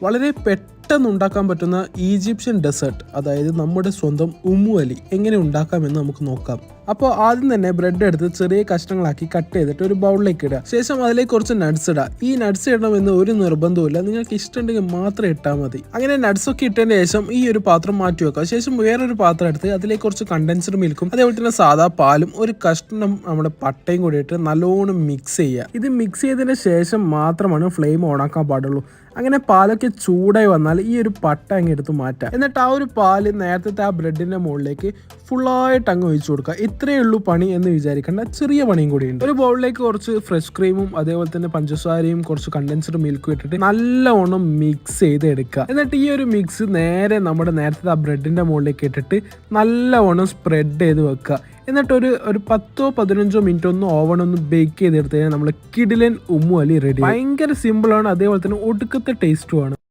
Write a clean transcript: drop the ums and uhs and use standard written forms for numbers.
വളരെ പെട്ടെന്ന് ഉണ്ടാക്കാൻ പറ്റുന്ന ഈജിപ്ഷ്യൻ ഡെസേർട്ട്, അതായത് നമ്മുടെ സ്വന്തം ഉമ്മുഅലി എങ്ങനെ ഉണ്ടാക്കാമെന്ന് നമുക്ക് നോക്കാം. അപ്പോൾ ആദ്യം തന്നെ ബ്രെഡ് എടുത്ത് ചെറിയ കഷ്ണങ്ങളാക്കി കട്ട് ചെയ്തിട്ട് ഒരു ബൗളിലേക്ക് ഇടുക. ശേഷം അതിലേക്ക് കുറച്ച് നട്ട്സ് ഇടുക. ഈ നട്ട്സ് ഇടണമെന്ന് ഒരു നിർബന്ധവുമില്ല, നിങ്ങൾക്ക് ഇഷ്ടമുണ്ടെങ്കിൽ മാത്രം ഇട്ടാൽ മതി. അങ്ങനെ നട്ട്സ് ഒക്കെ ഇട്ടതിന് ശേഷം ഈ ഒരു പാത്രം മാറ്റി വെക്കുക. ശേഷം വേറൊരു പാത്രം എടുത്ത് അതിലേക്ക് കുറച്ച് കണ്ടൻസ്ഡ് മിൽക്കും അതേപോലെ തന്നെ സാധാ പാലും ഒരു കഷ്ണം നമ്മുടെ പട്ടയും കൂടി ഇട്ട് നല്ലോണം മിക്സ് ചെയ്യുക. ഇത് മിക്സ് ചെയ്തതിന് ശേഷം മാത്രമാണ് ഫ്ലെയിം ഓണാക്കാൻ പാടുള്ളൂ. അങ്ങനെ പാലൊക്കെ ചൂടായി വന്നാൽ ഈ ഒരു പട്ട അങ്ങ് എടുത്ത് മാറ്റാം. എന്നിട്ട് ആ ഒരു പാല് നേരത്തെ ആ ബ്രെഡിന്റെ മുകളിലേക്ക് ഫുള്ളായിട്ട് അങ്ങ് ഒഴിച്ചു കൊടുക്കുക. ഇത്രയേ ഉള്ളൂ പണി എന്ന് വിചാരിക്കേണ്ട, ചെറിയ പണിയും കൂടിയുണ്ട്. ഒരു ബൗളിലേക്ക് കുറച്ച് ഫ്രഷ് ക്രീമും അതേപോലെ തന്നെ പഞ്ചസാരയും കുറച്ച് കണ്ടൻസ്ഡ് മിൽക്കും ഇട്ടിട്ട് നല്ലവണ്ണം മിക്സ് ചെയ്ത് എടുക്കുക. എന്നിട്ട് ഈ ഒരു മിക്സ് നേരെ നമ്മുടെ നേരത്തെ ആ ബ്രെഡിന്റെ മുകളിലേക്ക് ഇട്ടിട്ട് നല്ലവണ്ണം സ്പ്രെഡ് ചെയ്ത് വെക്കുക. എന്നിട്ട് ഒരു 10-15 മിനിറ്റ് ഒന്ന് ഓവൺ ഒന്ന് ബേക്ക് ചെയ്തെടുത്ത് കഴിഞ്ഞാൽ നമ്മൾ കിടിലൻ ഉമ്മുഅലി റെഡി. ഭയങ്കര സിമ്പിളാണ്, അതേപോലെ തന്നെ ഒടുക്കത്തെ ടേസ്റ്റുമാണ്.